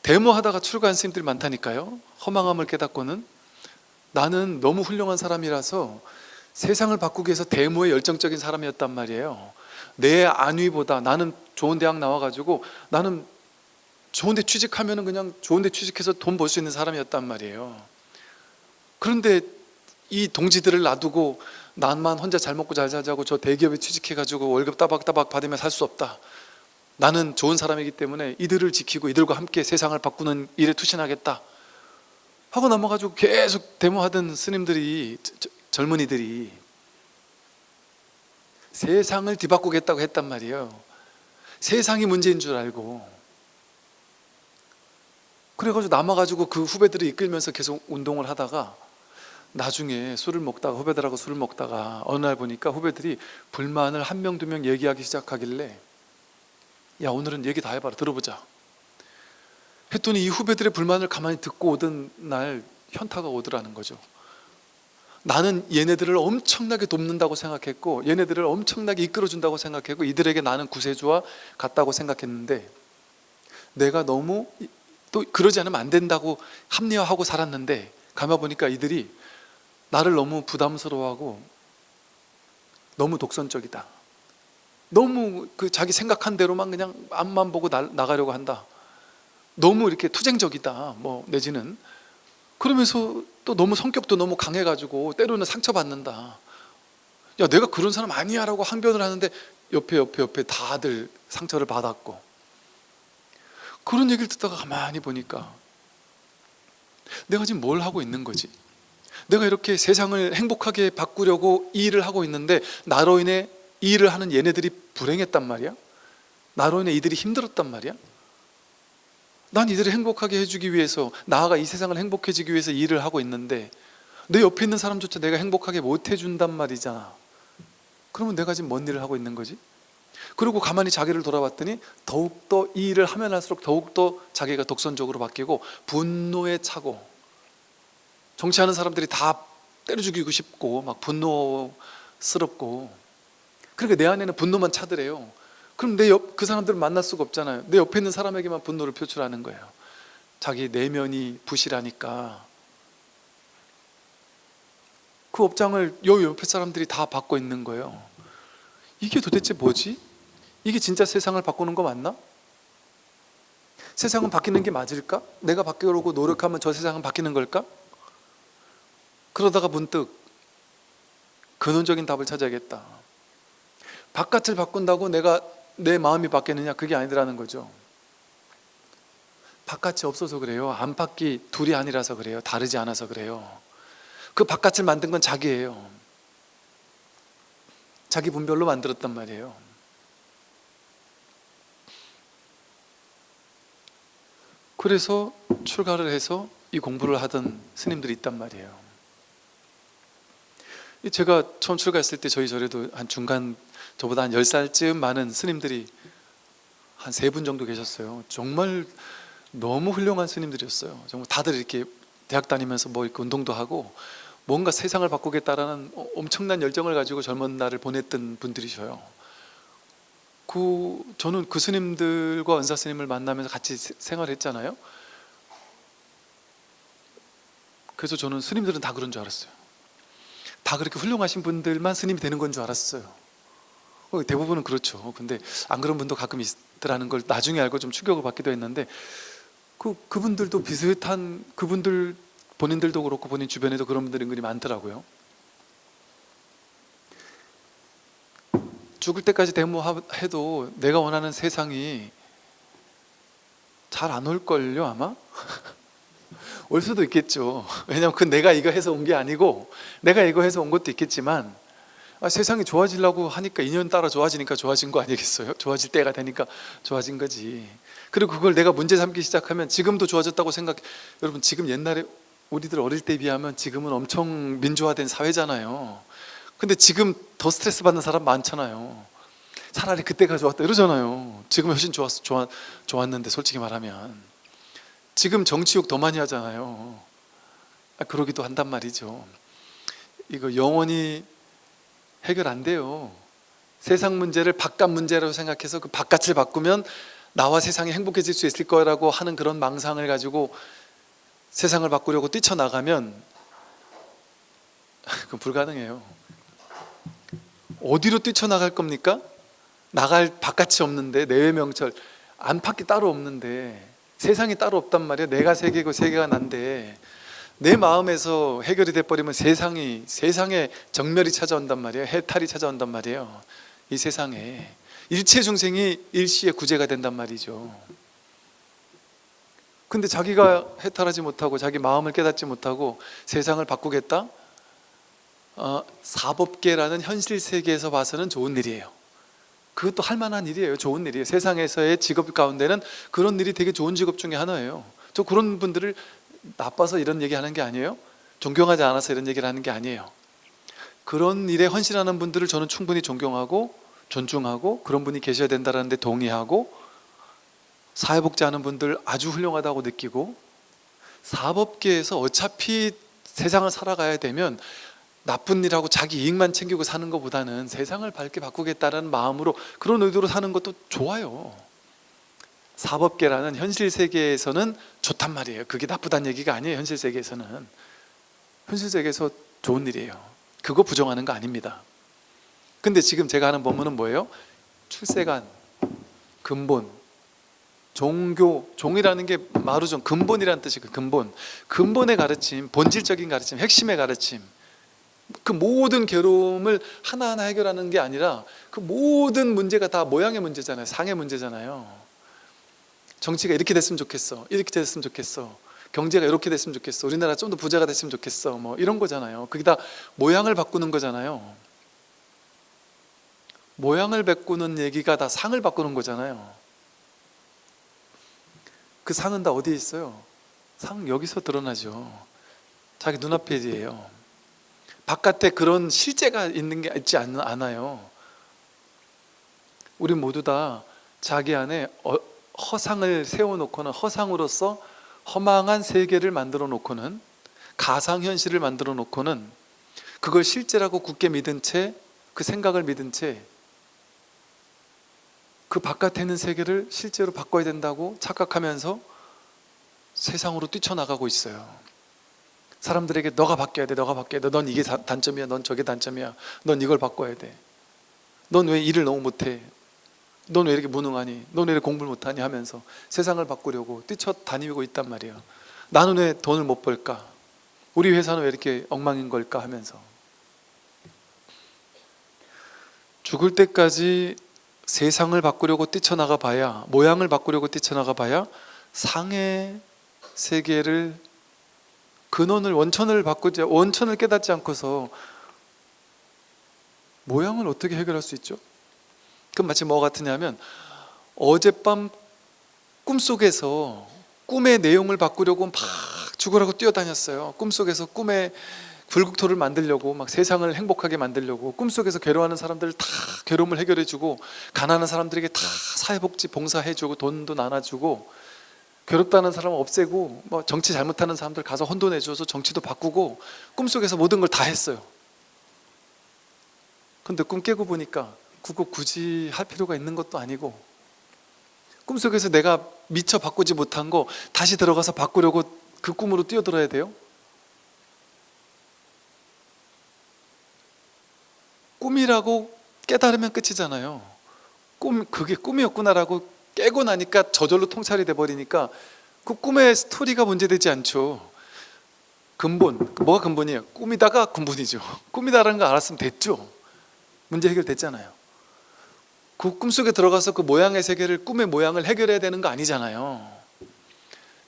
데모하다가 출가한 스님들이 많다니까요. 허망함을 깨닫고는 나는 너무 훌륭한 사람이라서 세상을 바꾸기 위해서 데모에 열정적인 사람이었단 말이에요. 내 안위보다 나는 좋은 대학 나와가지고 나는 좋은 데 취직하면 그냥 좋은 데 취직해서 돈 벌 수 있는 사람이었단 말이에요. 그런데 이 동지들을 놔두고 나만 혼자 잘 먹고 잘 살자고 저 대기업에 취직해가지고 월급 따박따박 받으며 살 수 없다. 나는 좋은 사람이기 때문에 이들을 지키고 이들과 함께 세상을 바꾸는 일에 투신하겠다 하고 넘어가지고 계속 데모하던 스님들이, 젊은이들이 세상을 뒤바꾸겠다고 했단 말이에요. 세상이 문제인 줄 알고. 그래가지고 남아가지고 그 후배들을 이끌면서 계속 운동을 하다가 나중에 후배들하고 술을 먹다가 어느 날 보니까 후배들이 불만을 한 명 두 명 얘기하기 시작하길래 야 오늘은 얘기 다 해봐라 들어보자 했더니 이 후배들의 불만을 가만히 듣고 오던 날 현타가 오더라는 거죠. 나는 얘네들을 엄청나게 돕는다고 생각했고 얘네들을 엄청나게 이끌어준다고 생각했고 이들에게 나는 구세주와 같다고 생각했는데 내가 너무 또 그러지 않으면 안 된다고 합리화하고 살았는데 가만보니까 이들이 나를 너무 부담스러워하고 너무 독선적이다. 너무 자기 생각한 대로만 그냥 앞만 보고 나가려고 한다. 너무 이렇게 투쟁적이다. 내지는 그러면서 또 너무 성격도 너무 강해가지고 때로는 상처받는다. 야 내가 그런 사람 아니야 라고 항변을 하는데 옆에 다들 상처를 받았고 그런 얘기를 듣다가 가만히 보니까 내가 지금 뭘 하고 있는 거지? 내가 이렇게 세상을 행복하게 바꾸려고 이 일을 하고 있는데 나로 인해 이 일을 하는 얘네들이 불행했단 말이야? 나로 인해 이들이 힘들었단 말이야? 난 이들을 행복하게 해주기 위해서, 나아가 이 세상을 행복해지기 위해서 이 일을 하고 있는데 내 옆에 있는 사람조차 내가 행복하게 못 해준단 말이잖아. 그러면 내가 지금 뭔 일을 하고 있는 거지? 그리고 가만히 자기를 돌아봤더니 더욱더 이 일을 하면 할수록 더욱더 자기가 독선적으로 바뀌고 분노에 차고, 정치하는 사람들이 다 때려 죽이고 싶고 막 분노스럽고, 그러니까 내 안에는 분노만 차더래요. 그럼 그 사람들을 만날 수가 없잖아요. 내 옆에 있는 사람에게만 분노를 표출하는 거예요. 자기 내면이 부실하니까. 그 업장을 옆에 사람들이 다 받고 있는 거예요. 이게 도대체 뭐지? 이게 진짜 세상을 바꾸는 거 맞나? 세상은 바뀌는 게 맞을까? 내가 바뀌려고 노력하면 저 세상은 바뀌는 걸까? 그러다가 문득 근원적인 답을 찾아야겠다. 바깥을 바꾼다고 내 마음이 바뀌느냐? 그게 아니더라는 거죠. 바깥이 없어서 그래요. 안팎이 둘이 아니라서 그래요. 다르지 않아서 그래요. 그 바깥을 만든 건 자기예요. 자기 분별로 만들었단 말이에요. 그래서 출가를 해서 이 공부를 하던 스님들이 있단 말이에요. 제가 처음 출가했을 때 저희 절에도 한 중간, 저보다 한 10살쯤 많은 스님들이 한 3분 정도 계셨어요. 정말 너무 훌륭한 스님들이었어요. 정말 다들 이렇게 대학 다니면서 뭐 이렇게 운동도 하고 뭔가 세상을 바꾸겠다라는 엄청난 열정을 가지고 젊은 날을 보냈던 분들이셔요. 저는 그 스님들과 은사 스님을 만나면서 같이 생활했잖아요. 그래서 저는 스님들은 다 그런 줄 알았어요. 다 그렇게 훌륭하신 분들만 스님이 되는 건 줄 알았어요. 대부분은 그렇죠. 근데 안 그런 분도 가끔 있더라는 걸 나중에 알고 좀 충격을 받기도 했는데, 그분들도 비슷한, 그분들 본인들도 그렇고 본인 주변에도 그런 분들이 은근히 많더라고요. 죽을 때까지 데모해도 내가 원하는 세상이 잘 안 올걸요 아마? 올 수도 있겠죠. 왜냐면 내가 이거 해서 온 게 아니고 내가 이거 해서 온 것도 있겠지만, 세상이 좋아지려고 하니까 인연 따라 좋아지니까 좋아진 거 아니겠어요? 좋아질 때가 되니까 좋아진 거지. 그리고 그걸 내가 문제 삼기 시작하면 지금도 좋아졌다고 여러분, 지금 옛날에 우리들 어릴 때에 비하면 지금은 엄청 민주화된 사회잖아요. 근데 지금 더 스트레스 받는 사람 많잖아요. 차라리 그때가 좋았다 이러잖아요. 지금 훨씬 좋았는데, 솔직히 말하면 지금 정치욕 더 많이 하잖아요. 그러기도 한단 말이죠. 이거 영원히 해결 안 돼요. 세상 문제를 바깥 문제라고 생각해서 그 바깥을 바꾸면 나와 세상이 행복해질 수 있을 거라고 하는 그런 망상을 가지고 세상을 바꾸려고 뛰쳐나가면 그건 불가능해요. 어디로 뛰쳐나갈 겁니까? 나갈 바깥이 없는데, 내외 명철 안팎이 따로 없는데, 세상이 따로 없단 말이에요. 내가 세계고 세계가 난데, 내 마음에서 해결이 돼버리면 세상에 정멸이 찾아온단 말이에요. 해탈이 찾아온단 말이에요. 이 세상에 일체 중생이 일시에 구제가 된단 말이죠. 근데 자기가 해탈하지 못하고 자기 마음을 깨닫지 못하고 세상을 바꾸겠다? 사법계라는 현실 세계에서 봐서는 좋은 일이에요. 그것도 할 만한 일이에요. 좋은 일이에요. 세상에서의 직업 가운데는 그런 일이 되게 좋은 직업 중에 하나예요. 저 그런 분들을 나빠서 이런 얘기 하는 게 아니에요. 존경하지 않아서 이런 얘기를 하는 게 아니에요. 그런 일에 헌신하는 분들을 저는 충분히 존경하고 존중하고, 그런 분이 계셔야 된다는 데 동의하고, 사회복지하는 분들 아주 훌륭하다고 느끼고, 사법계에서 어차피 세상을 살아가야 되면 나쁜 일하고 자기 이익만 챙기고 사는 것보다는 세상을 밝게 바꾸겠다는 마음으로, 그런 의도로 사는 것도 좋아요. 사법계라는 현실 세계에서는 좋단 말이에요. 그게 나쁘다는 얘기가 아니에요. 현실 세계에서는, 현실 세계에서 좋은 일이에요. 그거 부정하는 거 아닙니다. 근데 지금 제가 하는 법문은 뭐예요? 출세관, 근본, 종교, 종이라는 게 마루종, 근본이라는 뜻이고, 근본의 가르침, 본질적인 가르침, 핵심의 가르침, 그 모든 괴로움을 하나하나 해결하는 게 아니라 그 모든 문제가 다 모양의 문제잖아요. 상의 문제잖아요. 정치가 이렇게 됐으면 좋겠어, 이렇게 됐으면 좋겠어, 경제가 이렇게 됐으면 좋겠어, 우리나라 좀 더 부자가 됐으면 좋겠어, 뭐 이런 거잖아요. 그게 다 모양을 바꾸는 거잖아요. 모양을 바꾸는 얘기가 다 상을 바꾸는 거잖아요. 그 상은 다 어디에 있어요? 상 여기서 드러나죠. 자기 눈앞에요. 바깥에 그런 실제가 있는 게 있지 않아요. 우리 모두 다 자기 안에 허상을 세워놓고는, 허상으로서 허망한 세계를 만들어 놓고는, 가상현실을 만들어 놓고는 그걸 실제라고 굳게 믿은 채, 그 생각을 믿은 채 그 바깥에 있는 세계를 실제로 바꿔야 된다고 착각하면서 세상으로 뛰쳐나가고 있어요. 사람들에게 너가 바뀌어야 돼, 너가 바뀌어야 돼, 넌 이게 단점이야, 넌 저게 단점이야, 넌 이걸 바꿔야 돼, 넌 왜 일을 너무 못해, 넌 왜 이렇게 무능하니, 넌 왜 이렇게 공부를 못하니 하면서 세상을 바꾸려고 뛰쳐다니고 있단 말이에요. 나는 왜 돈을 못 벌까, 우리 회사는 왜 이렇게 엉망인 걸까 하면서. 죽을 때까지 세상을 바꾸려고 뛰쳐나가 봐야, 모양을 바꾸려고 뛰쳐나가 봐야 상의 세계를, 근원을, 원천을 바꾸지, 원천을 깨닫지 않고서 모양을 어떻게 해결할 수 있죠? 그럼 마치 뭐 같으냐면, 어젯밤 꿈속에서 꿈의 내용을 바꾸려고 막 죽으라고 뛰어다녔어요. 꿈속에서 꿈의 불국토를 만들려고, 막 세상을 행복하게 만들려고, 꿈속에서 괴로워하는 사람들을 다 괴로움을 해결해주고, 가난한 사람들에게 다 사회복지 봉사해주고, 돈도 나눠주고, 괴롭다는 사람 없애고, 뭐 정치 잘못하는 사람들 가서 혼돈해줘서 정치도 바꾸고, 꿈속에서 모든 걸 다 했어요. 근데 꿈 깨고 보니까 그거 굳이 할 필요가 있는 것도 아니고, 꿈속에서 내가 미처 바꾸지 못한 거 다시 들어가서 바꾸려고 그 꿈으로 뛰어들어야 돼요? 꿈이라고 깨달으면 끝이잖아요. 그게 꿈이었구나라고 깨고 나니까 저절로 통찰이 돼버리니까 그 꿈의 스토리가 문제되지 않죠. 근본, 뭐가 근본이에요? 꿈이다가 근본이죠. 꿈이다라는 거 알았으면 됐죠. 문제 해결됐잖아요. 그 꿈속에 들어가서 그 모양의 세계를, 꿈의 모양을 해결해야 되는 거 아니잖아요.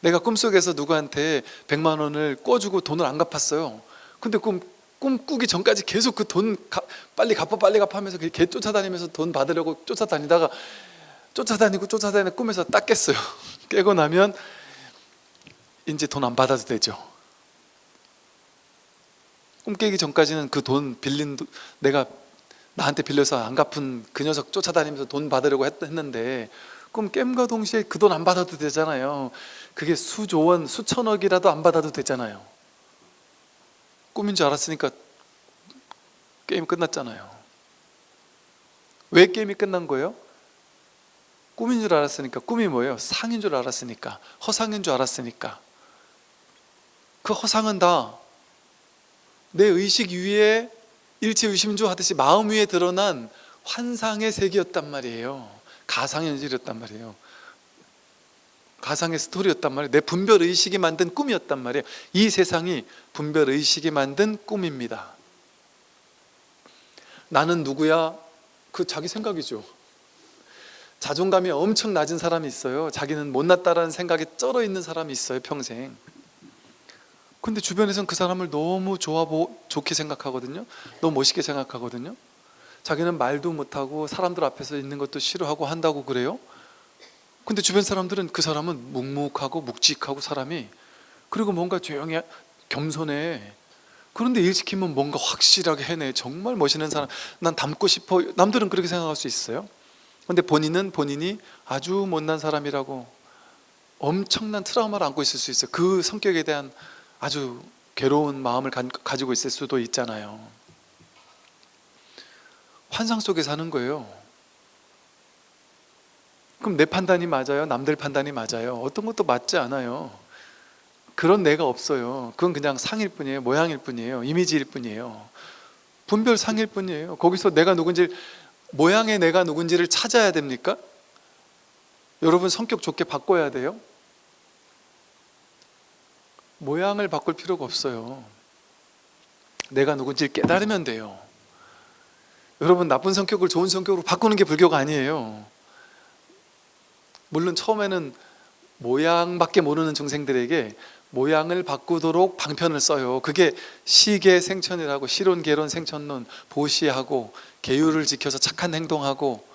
내가 꿈속에서 누구한테 100만 원을 꿔주고 돈을 안 갚았어요. 근데 꿈 꾸기 전까지 계속 그 돈 빨리 갚아 빨리 갚아 하면서 개 쫓아다니면서 돈 받으려고 쫓아다니다가 쫓아다니고 꿈에서 딱 깼어요. 깨고 나면 이제 돈 안 받아도 되죠. 꿈 깨기 전까지는 그 돈 빌린, 내가 나한테 빌려서 안 갚은 그 녀석 쫓아다니면서 돈 받으려고 했는데, 꿈 깸과 동시에 그 돈 안 받아도 되잖아요. 그게 수조 원, 수천억이라도 안 받아도 되잖아요. 꿈인 줄 알았으니까 게임 끝났잖아요. 왜 게임이 끝난 거예요? 꿈인 줄 알았으니까. 꿈이 뭐예요? 상인 줄 알았으니까, 허상인 줄 알았으니까. 그 허상은 다 내 의식 위에 일체유심조 하듯이 마음 위에 드러난 환상의 세계였단 말이에요. 가상현실이었단 말이에요. 가상의 스토리였단 말이에요. 내 분별의식이 만든 꿈이었단 말이에요. 이 세상이 분별의식이 만든 꿈입니다. 나는 누구야? 그 자기 생각이죠. 자존감이 엄청 낮은 사람이 있어요. 자기는 못났다라는 생각에 쩔어 있는 사람이 있어요, 평생. 근데 주변에서는 그 사람을 너무 좋게 생각하거든요. 너무 멋있게 생각하거든요. 자기는 말도 못하고 사람들 앞에서 있는 것도 싫어하고 한다고 그래요. 근데 주변 사람들은 그 사람은 묵묵하고 묵직하고 사람이, 그리고 뭔가 조용히 겸손해. 그런데 일 시키면 뭔가 확실하게 해내. 정말 멋있는 사람, 난 닮고 싶어. 남들은 그렇게 생각할 수 있어요. 근데 본인은 본인이 아주 못난 사람이라고 엄청난 트라우마를 안고 있을 수 있어요. 그 성격에 대한 아주 괴로운 마음을 가지고 있을 수도 있잖아요. 환상 속에 사는 거예요. 그럼 내 판단이 맞아요? 남들 판단이 맞아요? 어떤 것도 맞지 않아요. 그런 내가 없어요. 그건 그냥 상일 뿐이에요. 모양일 뿐이에요. 이미지일 뿐이에요. 분별상일 뿐이에요. 거기서 내가 누군지, 모양의 내가 누군지를 찾아야 됩니까? 여러분 성격 좋게 바꿔야 돼요? 모양을 바꿀 필요가 없어요. 내가 누군지 깨달으면 돼요. 여러분 나쁜 성격을 좋은 성격으로 바꾸는 게 불교가 아니에요. 물론 처음에는 모양밖에 모르는 중생들에게 모양을 바꾸도록 방편을 써요. 그게 시계 생천이라고, 시론 개론 생천론 보시하고 계율을 지켜서 착한 행동하고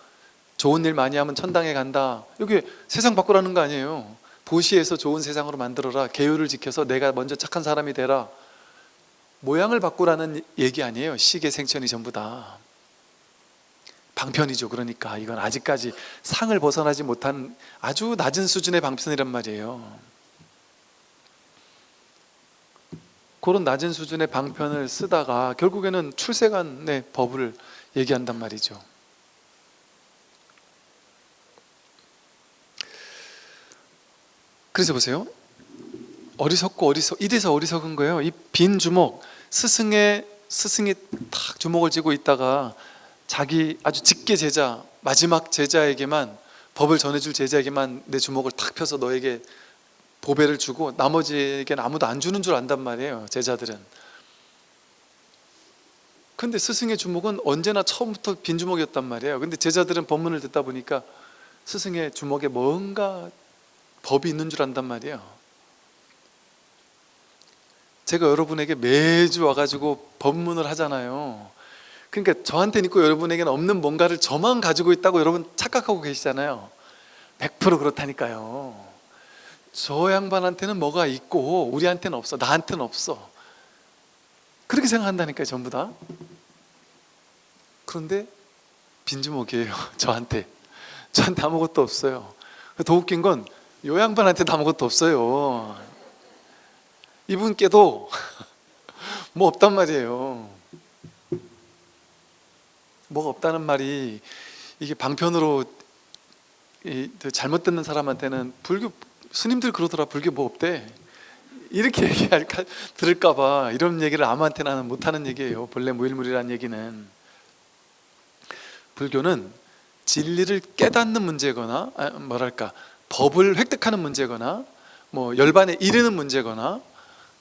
좋은 일 많이 하면 천당에 간다. 이게 세상 바꾸라는 거 아니에요. 보시해서 좋은 세상으로 만들어라. 계율을 지켜서 내가 먼저 착한 사람이 되라. 모양을 바꾸라는 얘기 아니에요. 시계 생천이 전부 다 방편이죠. 그러니까 이건 아직까지 상을 벗어나지 못한 아주 낮은 수준의 방편이란 말이에요. 그런 낮은 수준의 방편을 쓰다가 결국에는 출세간의 법을 얘기한단 말이죠. 그래서 보세요. 어리석고 이래서 어리석은 거예요. 이 빈 주먹, 스승이 탁 주먹을 쥐고 있다가 자기 아주 직계 제자, 마지막 제자에게만, 법을 전해줄 제자에게만 내 주먹을 탁 펴서 너에게 보배를 주고 나머지에게는 아무도 안 주는 줄 안단 말이에요. 제자들은. 근데 스승의 주먹은 언제나 처음부터 빈 주먹이었단 말이에요. 근데 제자들은 법문을 듣다 보니까 스승의 주먹에 뭔가 법이 있는 줄 안단 말이에요. 제가 여러분에게 매주 와가지고 법문을 하잖아요. 그러니까 저한테는 있고 여러분에게는 없는 뭔가를 저만 가지고 있다고 여러분 착각하고 계시잖아요. 100% 그렇다니까요. 저 양반한테는 뭐가 있고 우리한테는 없어, 나한테는 없어, 그렇게 생각한다니까요. 전부 다. 그런데 빈주먹이에요. 저한테 아무것도 없어요. 더 웃긴 건 요 양반한테도 아무것도 없어요. 이분께도 뭐 없단 말이에요. 뭐가 없다는 말이, 이게 방편으로 잘못 듣는 사람한테는 불교 스님들 그러더라, 불교 뭐 없대, 이렇게 들을까봐 이런 얘기를 아무한테나 못하는 얘기예요. 본래 무일물이라는 얘기는, 불교는 진리를 깨닫는 문제거나 법을 획득하는 문제거나 뭐 열반에 이르는 문제거나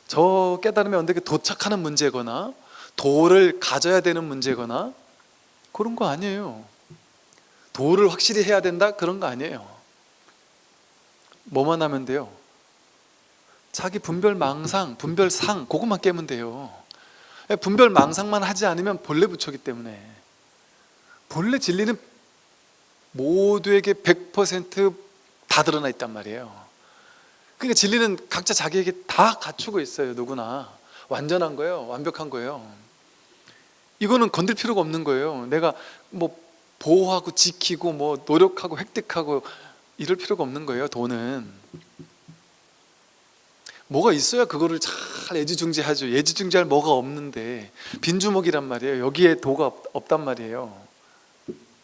저 깨달으면 어떻게 도착하는 문제거나 도를 가져야 되는 문제거나 그런 거 아니에요. 도를 확실히 해야 된다, 그런 거 아니에요. 뭐만 하면 돼요? 자기 분별망상, 분별상, 그것만 깨면 돼요. 분별망상만 하지 않으면 본래 부처기 때문에, 본래 진리는 모두에게 100% 다 드러나 있단 말이에요. 그러니까 진리는 각자 자기에게 다 갖추고 있어요. 누구나 완전한 거예요. 완벽한 거예요. 이거는 건들 필요가 없는 거예요. 내가 뭐 보호하고 지키고 뭐 노력하고 획득하고 이럴 필요가 없는 거예요. 돈은 뭐가 있어야 그거를 잘 애지중지하죠. 애지중지할 뭐가 없는데 빈주먹이란 말이에요. 여기에 도가 없단 말이에요.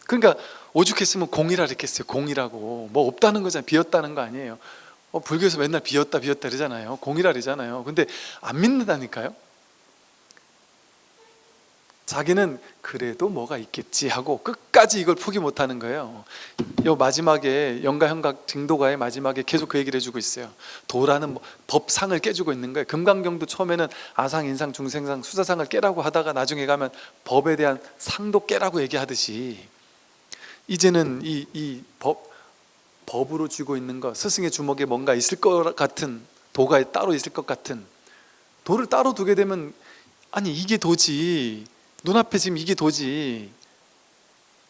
그러니까 오죽했으면 공이라 그랬겠어요. 공이라고 뭐 없다는 거잖아요. 비었다는 거 아니에요. 불교에서 맨날 비었다 그러잖아요. 공이라 그러잖아요. 근데 안 믿는다니까요. 자기는 그래도 뭐가 있겠지 하고 끝까지 이걸 포기 못하는 거예요. 요 마지막에 영가현각 증도가의 마지막에 계속 그 얘기를 해주고 있어요. 도라는 법상을 깨주고 있는 거예요. 금강경도 처음에는 아상, 인상, 중생상, 수사상을 깨라고 하다가 나중에 가면 법에 대한 상도 깨라고 얘기하듯이, 이제는 이 법으로 쥐고 있는 것, 스승의 주먹에 뭔가 있을 것 같은, 도가 따로 있을 것 같은, 도를 따로 두게 되면 아니 이게 도지, 눈앞에 지금 이게 도지,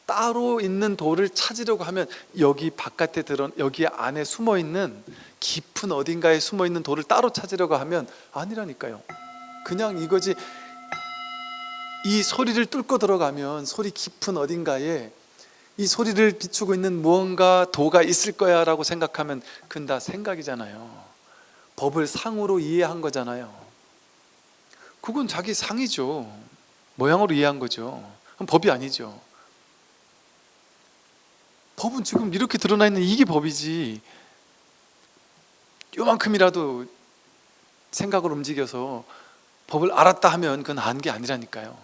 따로 있는 도를 찾으려고 하면 여기 바깥에 여기 안에 숨어있는 깊은 어딘가에 숨어있는 도를 따로 찾으려고 하면 아니라니까요. 그냥 이거지. 이 소리를 뚫고 들어가면 소리 깊은 어딘가에 이 소리를 비추고 있는 무언가 도가 있을 거야 라고 생각하면 그건 다 생각이잖아요. 법을 상으로 이해한 거잖아요. 그건 자기 상이죠. 모양으로 이해한 거죠. 그럼 법이 아니죠. 법은 지금 이렇게 드러나 있는 이게 법이지, 요만큼이라도 생각을 움직여서 법을 알았다 하면 그건 안 게 아니라니까요.